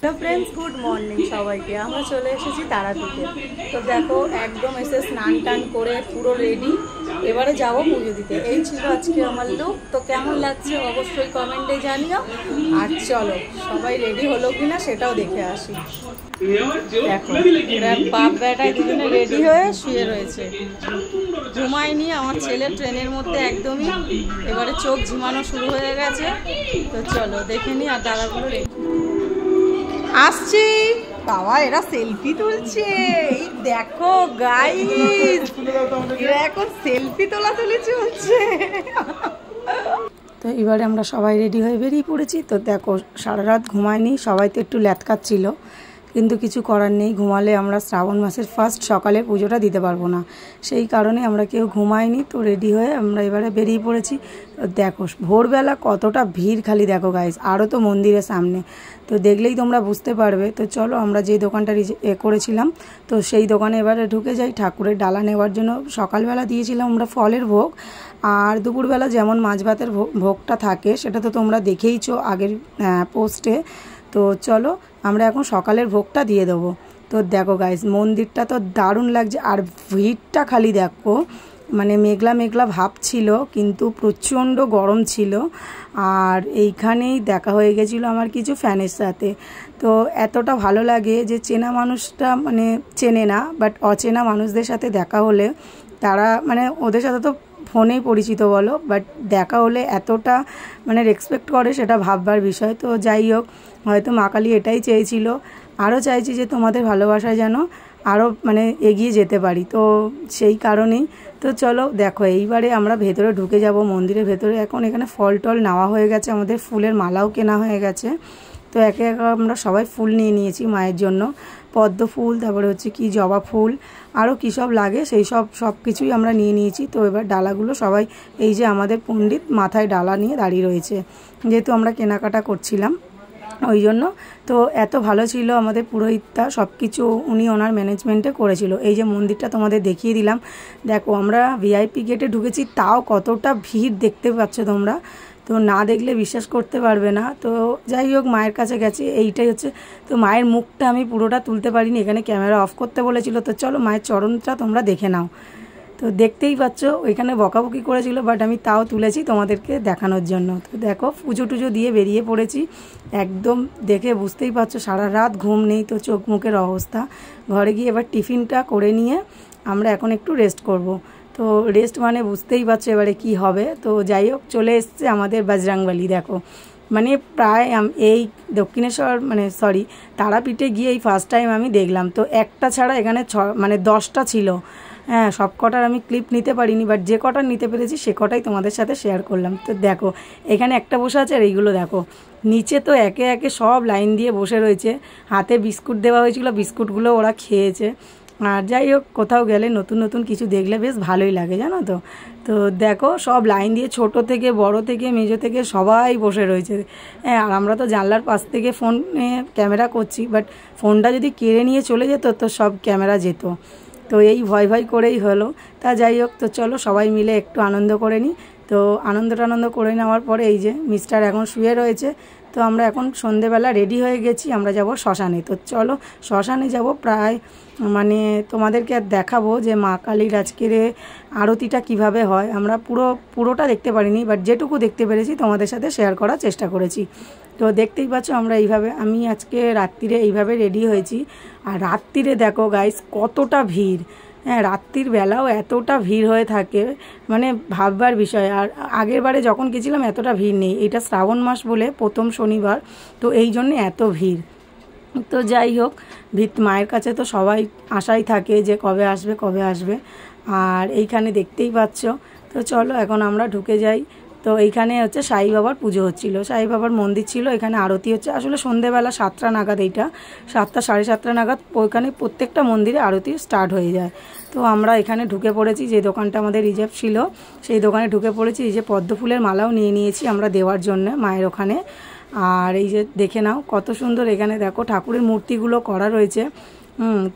তো friends good morning সবাইকে। আমরা চলে এসেছি তারাপীঠে। তো দেখো একদম এসে স্নান টান করে পুরো রেডি, এবারে যাব পুজো দিতে। এই ছিল আজকে আমার লুক। তো কেমন লাগছে অবশ্যই কমেন্টে জানিও। আর চলো সবাই রেডি হলো কিনা সেটাও দেখে আসি। দেখো বাপ বেটায় দুজনে রেডি হয়ে শুয়ে রয়েছে, ঘুমায়নি। আমার ছেলে ট্রেনের মধ্যে একদমই এবারে চোখ ঝিমানো শুরু হয়ে গেছে। তো চলো দেখে নি। আর দাদাগুলো রেডি আসছি। বাবা এরা সেলফি তুলছে, এই দেখো গাইস, এরা এখন সেলফি তোলাতুলি চলছে। তো এবারে আমরা সবাই রেডি হয়ে বেরিয়ে পড়েছি। তো দেখো সারা রাত ঘুমায়নি, সবাই তো একটু ল্যাটকাচ্ছিল, কিন্তু কিছু করার নেই। ঘুমালে আমরা শ্রাবণ মাসের ফার্স্ট সকালে পুজোটা দিতে পারবো না, সেই কারণে আমরা কেউ ঘুমাইনি। তো রেডি হয়ে আমরা এবারে বেরিয়ে পড়েছি। তো দেখো ভোরবেলা কতটা ভিড়, খালি দেখো গাইস, আরও তো মন্দিরের সামনে, তো দেখলেই তোমরা বুঝতে পারবে। তো চলো আমরা যে দোকানটা করেছিলাম, তো সেই দোকানে এবারে ঢুকে যাই ঠাকুরের ডালা নেওয়ার জন্য। সকালবেলা দিয়েছিলাম আমরা ফলের ভোগ, আর দুপুরবেলা যেমন মাছ ভাতের ভোগটা থাকে সেটা তো তোমরা দেখেইছো আগের পোস্টে। তো চলো আমরা এখন সকালের ভোগটা দিয়ে দেবো। তো দেখো গাইস মন্দিরটা তো দারুণ লাগছে, আর ভিড়টা খালি দেখো, মানে মেঘলা মেঘলা ভাব ছিল, কিন্তু প্রচণ্ড গরম ছিল। আর এইখানেই দেখা হয়ে গেছিলো আমার কিছু ফ্যানের সাথে। তো এতটা ভালো লাগে যে চেনা মানুষটা মানে চেনে না, বাট অচেনা মানুষদের সাথে দেখা হলে তারা মানে ওদের সাথে তো ফোনেই পরিচিত বলো, বাট দেখা হলে এতটা মানে রেসপেক্ট করে সেটা ভাববার বিষয়। তো যাই হোক, হয়তো মা কালী এটাই চেয়েছিল, আরও চাইছি যে তোমাদের ভালোবাসায় যেন আরও মানে এগিয়ে যেতে পারি, তো সেই কারণেই। তো চলো দেখো এইবারে আমরা ভেতরে ঢুকে যাব মন্দিরের ভেতরে। এখন এখানে ফল টল নেওয়া হয়ে গেছে, আমাদের ফুলের মালাও কেনা হয়ে গেছে। তো একে একে আমরা সবাই ফুল নিয়ে নিয়েছি মায়ের জন্য, পদ্ম ফুল, তারপরে হচ্ছে কি জবা ফুল, আরও কী সব লাগে সেই সব কিছুই আমরা নিয়ে নিয়েছি। তো এবার ডালাগুলো সবাই, এই যে আমাদের পণ্ডিত মাথায় ডালা নিয়ে দাঁড়িয়ে রয়েছে, যেহেতু আমরা কেনাকাটা করছিলাম ওই জন্য। তো এত ভালো ছিল আমাদের পুরোহিতটা, সব কিছু উনি ওনার ম্যানেজমেন্টে করেছিল। এই যে মন্দিরটা তোমাদের দেখিয়ে দিলাম, দেখো আমরা ভিআইপি গেটে ঢুকেছি, তাও কতটা ভিড় দেখতে পাচ্ছ তোমরা, তো না দেখলে বিশ্বাস করতে পারবে না। তো যাই হোক মায়ের কাছে গেছি, এইটাই হচ্ছে। তো মায়ের মুখটা আমি পুরোটা তুলতে পারিনি, এখানে ক্যামেরা অফ করতে বলেছিল। তো চলো মায়ের চরণটা তোমরা দেখে নাও। তো দেখতেই পাচ্ছ ওইখানে বকাবকি করেছিল, বাট আমি তাও তুলেছি তোমাদেরকে দেখানোর জন্য। তো দেখো পুজো টুজো দিয়ে বেরিয়ে পড়েছি, একদম দেখে বুঝতেই পারছো সারা রাত ঘুম নেই, তো চোখ মুখের অবস্থা। ঘরে গিয়ে এবার টিফিনটা করে নিয়ে আমরা এখন একটু রেস্ট করব। তো রেস্ট মানে বুঝতেই পারছো এবারে কি হবে। তো যাই হোক চলে এসছে আমাদের বজরংবলী। দেখো মানে প্রায় এই দক্ষিণেশ্বর মানে সরি তারাপীঠে গিয়ে এই ফার্স্ট টাইম আমি দেখলাম। তো একটা ছাড়া এখানে মানে 10টা ছিল। হ্যাঁ সব কটার আমি ক্লিপ নিতে পারিনি, বাট যে কটা নিতে পেরেছি সে কটাই তোমাদের সাথে শেয়ার করলাম। তো দেখো এখানে একটা বসে আছে, আর এইগুলো দেখো নিচে তো একে একে সব লাইন দিয়ে বসে রয়েছে, হাতে বিস্কুট দেওয়া হয়েছিল, বিস্কুটগুলো ওরা খেয়েছে। আর যাই হোক কোথাও গেলে নতুন নতুন কিছু দেখলে বেশ ভালোই লাগে জানো তো। তো দেখো সব লাইন দিয়ে ছোট থেকে বড় থেকে মেজো থেকে সবাই বসে রয়েছে। হ্যাঁ আর আমরা তো জানলার পাশ থেকে ফোনে ক্যামেরা করছি, বাট ফোনটা যদি কেড়ে নিয়ে চলে যেত তো সব ক্যামেরা যেত। তো এই ভয় ভয় করেই হলো। তা যাই হোক তো চলো সবাই মিলে একটু আনন্দ করে নিই। তো আনন্দ করে নেওয়ার পরে এই যে মিস্টার এখন শুয়ে রয়েছে। তো আমরা এখন সন্ধেবেলা রেডি হয়ে গেছি, আমরা যাব শ্মশানে। তো চলো শ্মশানে যাব, প্রায় মানে তোমাদেরকে আর দেখাবো যে মা কালীর আজকের আরতিটা কিভাবে হয়। আমরা পুরোটা দেখতে পারিনি, বাট যেটুকু দেখতে পেরেছি তোমাদের সাথে শেয়ার করার চেষ্টা করেছি। তো দেখতেই পাচ্ছ আমরা এইভাবে, আমি আজকে রাত্রিরে এইভাবে রেডি হয়েছি। আর রাত্রিরে দেখো গাইস কতটা ভিড়, হ্যাঁ রাত্রির বেলাও এতটা ভিড় হয়ে থাকে, মানে ভাববার বিষয়। আর আগের বারে যখন গেছিলাম এতটা ভিড় নেই, এটা শ্রাবণ মাস বলে প্রথম শনিবার, তো এই জন্যে এত ভিড়। তো যাই হোক মায়ের কাছে তো সবাই আশাই থাকে যে কবে আসবে। আর এইখানে দেখতেই পাচ্ছ। তো চলো এখন আমরা ঢুকে যাই। তো এইখানে হচ্ছে সাই বাবার পুজো হচ্ছিলো, সাই বাবার মন্দির ছিল, এখানে আরতি হচ্ছে। আসলে সন্ধেবেলা 7টা নাগাদ, এইটা 7টা 7:30 নাগাদ ওইখানে প্রত্যেকটা মন্দিরে আরতি স্টার্ট হয়ে যায়। তো আমরা এখানে ঢুকে পড়েছি, যে দোকানটা আমাদের রিজার্ভ ছিল সেই দোকানে ঢুকে পড়েছি। এই যে পদ্ম ফুলের মালাও নিয়ে নিয়েছি আমরা দেওয়ার জন্য মায়ের ওখানে। আর এই যে দেখে নাও কত সুন্দর, এখানে দেখো ঠাকুরের মূর্তিগুলো করা রয়েছে।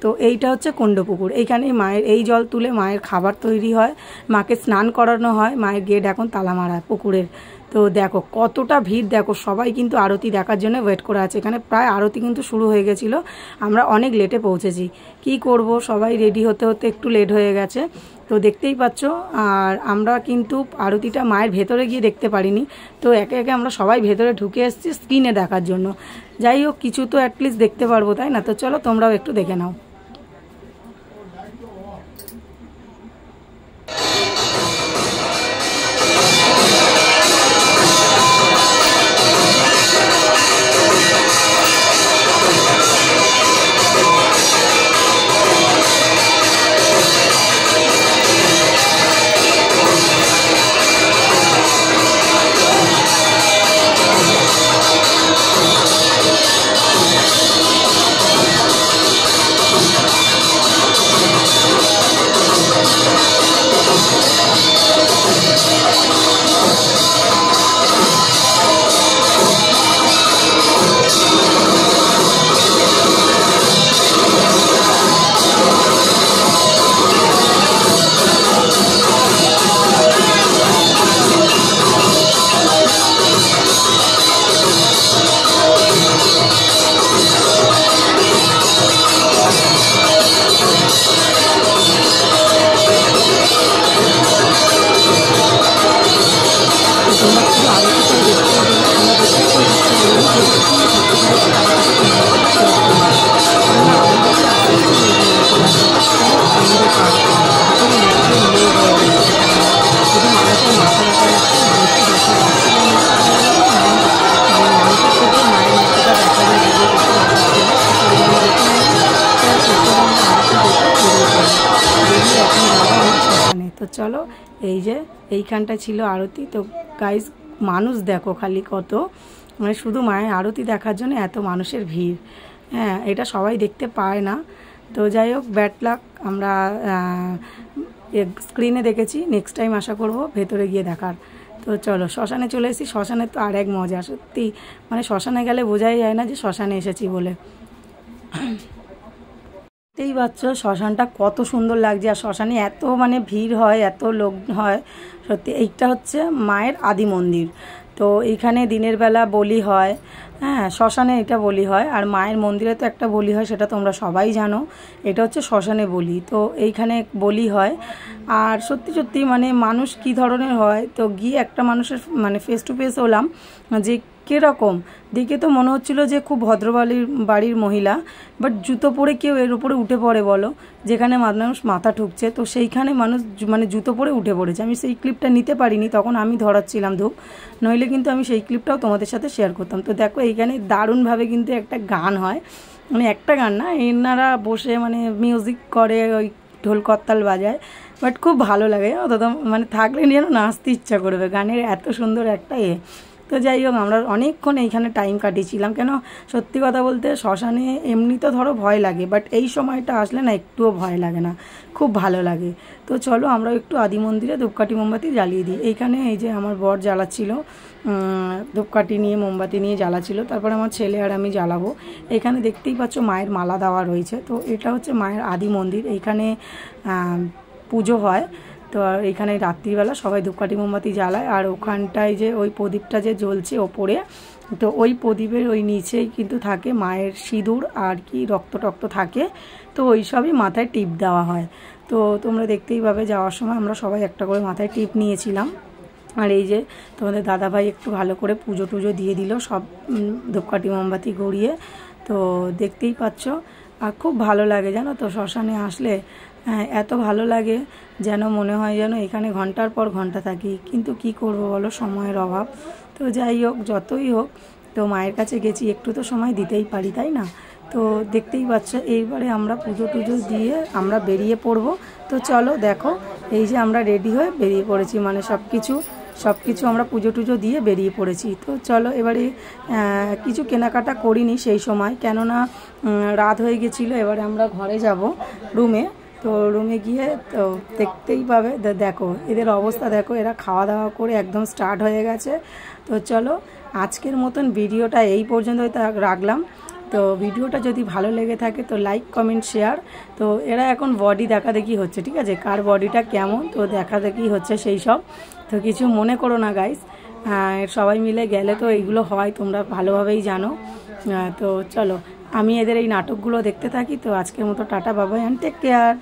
তো এইটা হচ্ছে কুণ্ডপুকুর, এইখানেই মায়ের এই জল তুলে মায়ের খাবার তৈরি হয়, মাকে স্নান করানো হয়। মায়ের গেট এখন তালা মারা পুকুরের। তো দেখো কতটা ভিড়, দেখো সবাই কিন্তু আরতি দেখার জন্য ওয়েট করে আছে। এখানে প্রায় আরতি কিন্তু শুরু হয়ে গেছিলো, আমরা অনেক লেটে পৌঁছেছি। কি করব, সবাই রেডি হতে হতে একটু লেট হয়ে গেছে। তো দেখতেই পাচ্ছ, আর আমরা কিন্তু আরতিটা মায়ের ভেতরে গিয়ে দেখতে পারিনি। তো একে একে আমরা সবাই ভেতরে ঢুকে এসেছি স্ক্রিনে দেখার জন্য। যাই হোক, কিছু তো অ্যাটলিস্ট দেখতে পারবো, তাই না? তো চলো তোমরাও একটু দেখে নাও। তো চলো, এই যে এইখানটা ছিল আরতি। তো গাইস, মানুষ দেখো খালি কত, মানে শুধু মায়ের আরতি দেখার জন্য এত মানুষের ভিড়। হ্যাঁ, এটা সবাই দেখতে পায় না। তো যাই হোক, ব্যাড লাক, আমরা স্ক্রিনে দেখেছি, নেক্সট টাইম আশা করব ভেতরে গিয়ে দেখার। তো চলো, শ্মশানে চলে এসেছি। শ্মশানে তো আর এক মজা, সত্যি মানে শ্মশানে গেলে বোঝাই যায় না যে শ্মশানে এসেছি বলে। এই বাচ্চা শ্মশানটা কত সুন্দর লাগছে, আর শ্মশানে এত মানে ভিড় হয়, এত লোক হয়। সত্যি এইটা হচ্ছে মায়ের আদি মন্দির। তো এইখানে দিনের বেলা বলি হয়, হ্যাঁ শ্মশানে এটা বলি হয়, আর মায়ের মন্দিরে তো একটা বলি হয়, সেটা তোমরা সবাই জানো। এটা হচ্ছে শ্মশানে বলি। তো এইখানে বলি হয়, আর সত্যি সত্যি মানে মানুষ কি ধরনের হয়, তো গিয়ে একটা মানুষের মানে ফেস টু ফেস হলাম, যে কীরকম দেখে তো মনে হচ্ছিলো যে খুব বাড়ির মহিলা, বাট জুতো পরে কেউ এর উপরে উঠে পড়ে বলো, যেখানে মানুষ মাথা ঠুকছে, তো সেইখানে মানুষ মানে জুতো পরে উঠে পড়েছে। আমি সেই ক্লিপটা নিতে পারিনি, তখন আমি ধরাচ্ছিলাম ধূপ, নইলে কিন্তু আমি সেই ক্লিপটাও তোমাদের সাথে শেয়ার করতাম। তো দেখো, এইখানে দারুণভাবে কিন্তু একটা গান হয়, মানে একটা গান না, এনারা বসে মানে মিউজিক করে, ওই ঢোল করতাল বাজায়, বাট খুব ভালো লাগে। অত মানে থাকলে যেন নাচতে ইচ্ছা করবে, গানের এত সুন্দর একটা তো যাই হোক, আমরা অনেকক্ষণ এইখানে টাইম কাটিয়েছিলাম। কেন সত্যি কথা বলতে, শ্মশানে এমনি তো ধরো ভয় লাগে, বাট এই সময়টা আসলে না একটুও ভয় লাগে না, খুব ভালো লাগে। তো চলো, আমরা একটু আদি মন্দিরে ধূপকাঠি মোমবাতি জ্বালিয়ে দিই। এইখানে এই যে আমার বর জ্বালাচ্ছিল, ধূপকাঠি নিয়ে মোমবাতি নিয়ে জ্বালাচ্ছিল, তারপর আমার ছেলে আর আমি জ্বালাবো। এখানে দেখতেই পাচ্ছ মায়ের মালা দেওয়া রয়েছে। তো এটা হচ্ছে মায়ের আদি মন্দির, এইখানে পুজো হয়। তো এইখানে রাত্রিবেলা সবাই ধূপকাঠি মোমবাতি জ্বালায়, আর ওখানটায় যে ওই প্রদীপটা যে জ্বলছে ওপরে, তো ওই প্রদীপের ওই নিচেই কিন্তু থাকে মায়ের সিঁদুর আর কি রক্ত টক্ত থাকে, তো ওই সবই মাথায় টিপ দেওয়া হয়। তো তোমরা দেখতেই পাবে, যাওয়ার সময় আমরা সবাই একটা করে মাথায় টিপ নিয়েছিলাম। আর এই যে তোমাদের দাদাভাই একটু ভালো করে পুজো টুজো দিয়ে দিল, সব ধূপকাঠি মোমবাতি গড়িয়ে। তো দেখতেই পাচ্ছ, আর খুব ভালো লাগে জানো তো শ্মশানে আসলে, এত ভালো লাগে যেন মনে হয় যেন এখানে ঘন্টার পর ঘন্টা থাকি, কিন্তু কি করব বলো, সময়ের অভাব। তো যাই হোক, যতই হোক, তো মায়ের কাছে গেছি, একটু তো সময় দিতেই পারি, তাই না? তো দেখতেই পাচ্ছ, এইবারে আমরা পুজো টুজো দিয়ে আমরা বেরিয়ে পড়ব। তো চলো দেখো, এই যে আমরা রেডি হয়ে বেরিয়ে পড়েছি, মানে সব কিছু আমরা পুজো টুজো দিয়ে বেরিয়ে পড়েছি। তো চলো, এবারে কিছু কেনাকাটা করিনি সেই সময়, কেননা রাত হয়ে গেছিলো। এবারে আমরা ঘরে যাব, রুমে। তো রুমে গিয়ে তো দেখতেই পাবে, দেখো এদের অবস্থা দেখো, এরা খাওয়া দাওয়া করে একদম স্টার্ট হয়ে গেছে। তো চলো, আজকের মতন ভিডিওটা এই পর্যন্ত রাখলাম। তো ভিডিওটা যদি ভালো লেগে থাকে তো লাইক কমেন্ট শেয়ার। তো এরা এখন বডি দেখাদেখি হচ্ছে, ঠিক আছে, কার বডিটা কেমন, তো দেখাদেখি হচ্ছে সেই সব। তো কিছু মনে করো না গাইস, সবাই মিলে গেলে তো এইগুলো হয়, তোমরা ভালোভাবেই জানো। তো চলো আমি এদের এই নাটকগুলো দেখতে থাকি। তো আজকের মতো টাটা, বাবাই, অ্যান্ড টেক কেয়ার।